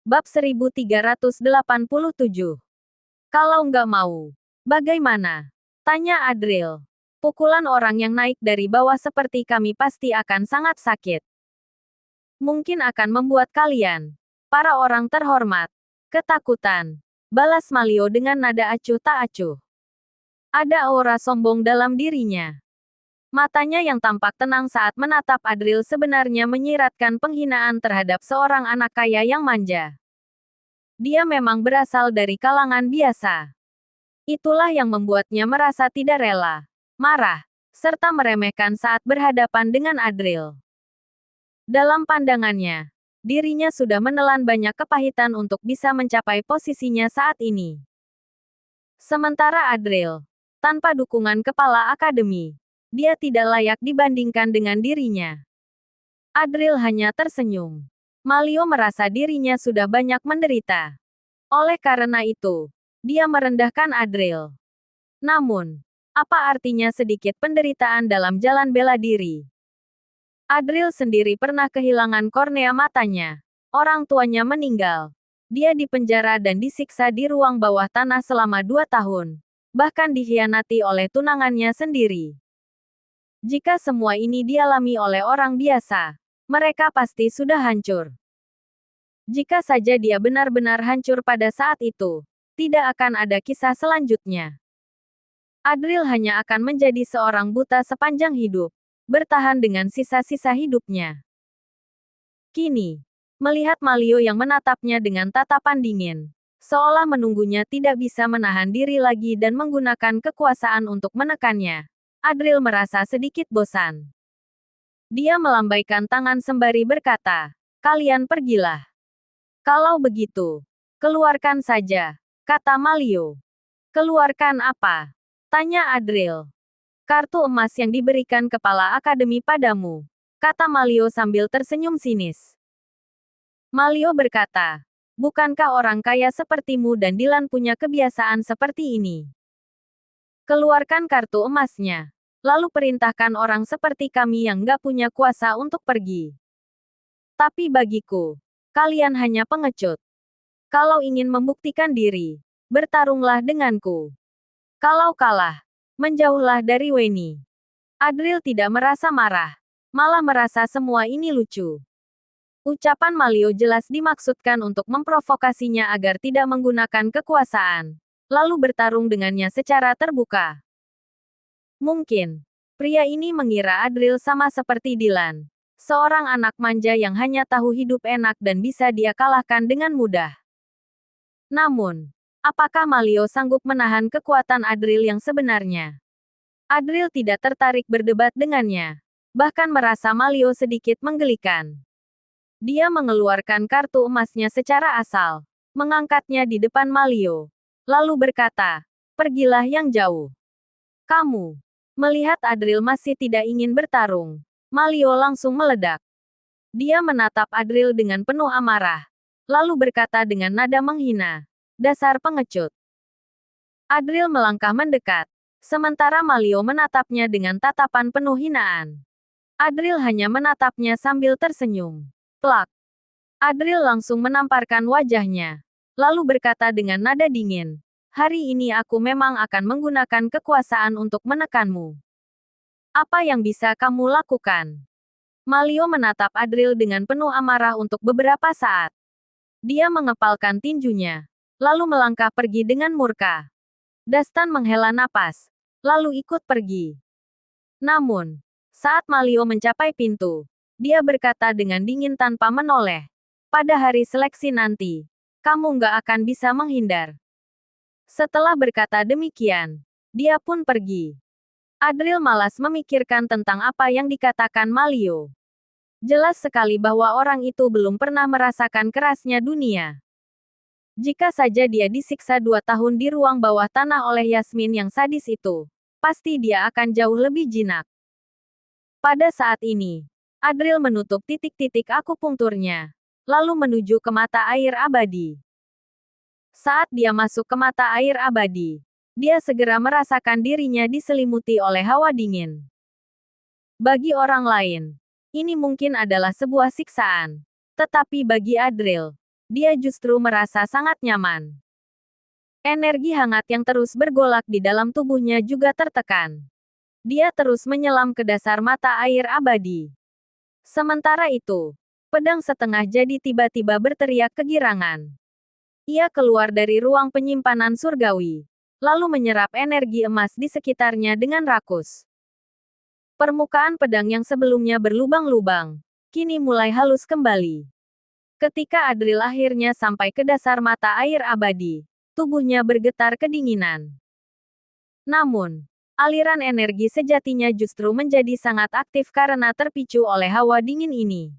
Bab 1387. Kalau nggak mau, bagaimana? Tanya Adril. Pukulan orang yang naik dari bawah seperti kami pasti akan sangat sakit. Mungkin akan membuat kalian, para orang terhormat, ketakutan. Balas Malio dengan nada acuh tak acuh. Ada aura sombong dalam dirinya. Matanya yang tampak tenang saat menatap Adril sebenarnya menyiratkan penghinaan terhadap seorang anak kaya yang manja. Dia memang berasal dari kalangan biasa. Itulah yang membuatnya merasa tidak rela, marah, serta meremehkan saat berhadapan dengan Adril. Dalam pandangannya, dirinya sudah menelan banyak kepahitan untuk bisa mencapai posisinya saat ini. Sementara Adril, tanpa dukungan kepala akademi, dia tidak layak dibandingkan dengan dirinya. Adril hanya tersenyum. Malio merasa dirinya sudah banyak menderita. Oleh karena itu, dia merendahkan Adril. Namun, apa artinya sedikit penderitaan dalam jalan bela diri? Adril sendiri pernah kehilangan kornea matanya. Orang tuanya meninggal. Dia dipenjara dan disiksa di ruang bawah tanah selama 2 tahun. Bahkan dikhianati oleh tunangannya sendiri. Jika semua ini dialami oleh orang biasa, mereka pasti sudah hancur. Jika saja dia benar-benar hancur pada saat itu, tidak akan ada kisah selanjutnya. Adril hanya akan menjadi seorang buta sepanjang hidup, bertahan dengan sisa-sisa hidupnya. Kini, melihat Malio yang menatapnya dengan tatapan dingin, seolah menunggunya tidak bisa menahan diri lagi dan menggunakan kekuasaan untuk menekannya, Adril merasa sedikit bosan. Dia melambaikan tangan sembari berkata, "Kalian pergilah. Kalau begitu, keluarkan saja," kata Malio. "Keluarkan apa?" tanya Adril. "Kartu emas yang diberikan kepala akademi padamu," kata Malio sambil tersenyum sinis. Malio berkata, "Bukankah orang kaya sepertimu dan Dilan punya kebiasaan seperti ini? Keluarkan kartu emasnya. Lalu perintahkan orang seperti kami yang nggak punya kuasa untuk pergi. Tapi bagiku, kalian hanya pengecut. Kalau ingin membuktikan diri, bertarunglah denganku. Kalau kalah, menjauhlah dari Weni." Adril tidak merasa marah, malah merasa semua ini lucu. Ucapan Malio jelas dimaksudkan untuk memprovokasinya agar tidak menggunakan kekuasaan, lalu bertarung dengannya secara terbuka. Mungkin, pria ini mengira Adril sama seperti Dilan, seorang anak manja yang hanya tahu hidup enak dan bisa dia kalahkan dengan mudah. Namun, apakah Malio sanggup menahan kekuatan Adril yang sebenarnya? Adril tidak tertarik berdebat dengannya, bahkan merasa Malio sedikit menggelikan. Dia mengeluarkan kartu emasnya secara asal, mengangkatnya di depan Malio, lalu berkata, "Pergilah yang jauh. Kamu." Melihat Adril masih tidak ingin bertarung, Malio langsung meledak. Dia menatap Adril dengan penuh amarah, lalu berkata dengan nada menghina, "Dasar pengecut." Adril melangkah mendekat, sementara Malio menatapnya dengan tatapan penuh hinaan. Adril hanya menatapnya sambil tersenyum. Plak. Adril langsung menamparkan wajahnya, lalu berkata dengan nada dingin, "Hari ini aku memang akan menggunakan kekuasaan untuk menekanmu. Apa yang bisa kamu lakukan?" Malio menatap Adril dengan penuh amarah untuk beberapa saat. Dia mengepalkan tinjunya, lalu melangkah pergi dengan murka. Dastan menghela napas, lalu ikut pergi. Namun, saat Malio mencapai pintu, dia berkata dengan dingin tanpa menoleh, "Pada hari seleksi nanti, kamu nggak akan bisa menghindar." Setelah berkata demikian, dia pun pergi. Adril malas memikirkan tentang apa yang dikatakan Malio. Jelas sekali bahwa orang itu belum pernah merasakan kerasnya dunia. Jika saja dia disiksa 2 tahun di ruang bawah tanah oleh Yasmin yang sadis itu, pasti dia akan jauh lebih jinak. Pada saat ini, Adril menutup titik-titik akupunkturnya, lalu menuju ke mata air abadi. Saat dia masuk ke mata air abadi, dia segera merasakan dirinya diselimuti oleh hawa dingin. Bagi orang lain, ini mungkin adalah sebuah siksaan. Tetapi bagi Adril, dia justru merasa sangat nyaman. Energi hangat yang terus bergolak di dalam tubuhnya juga tertekan. Dia terus menyelam ke dasar mata air abadi. Sementara itu, pedang setengah jadi tiba-tiba berteriak kegirangan. Ia keluar dari ruang penyimpanan surgawi, lalu menyerap energi emas di sekitarnya dengan rakus. Permukaan pedang yang sebelumnya berlubang-lubang, kini mulai halus kembali. Ketika Adril akhirnya sampai ke dasar mata air abadi, tubuhnya bergetar kedinginan. Namun, aliran energi sejatinya justru menjadi sangat aktif karena terpicu oleh hawa dingin ini.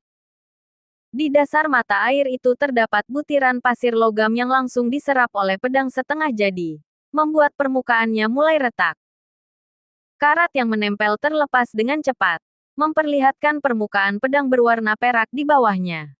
Di dasar mata air itu terdapat butiran pasir logam yang langsung diserap oleh pedang setengah jadi, membuat permukaannya mulai retak. Karat yang menempel terlepas dengan cepat, memperlihatkan permukaan pedang berwarna perak di bawahnya.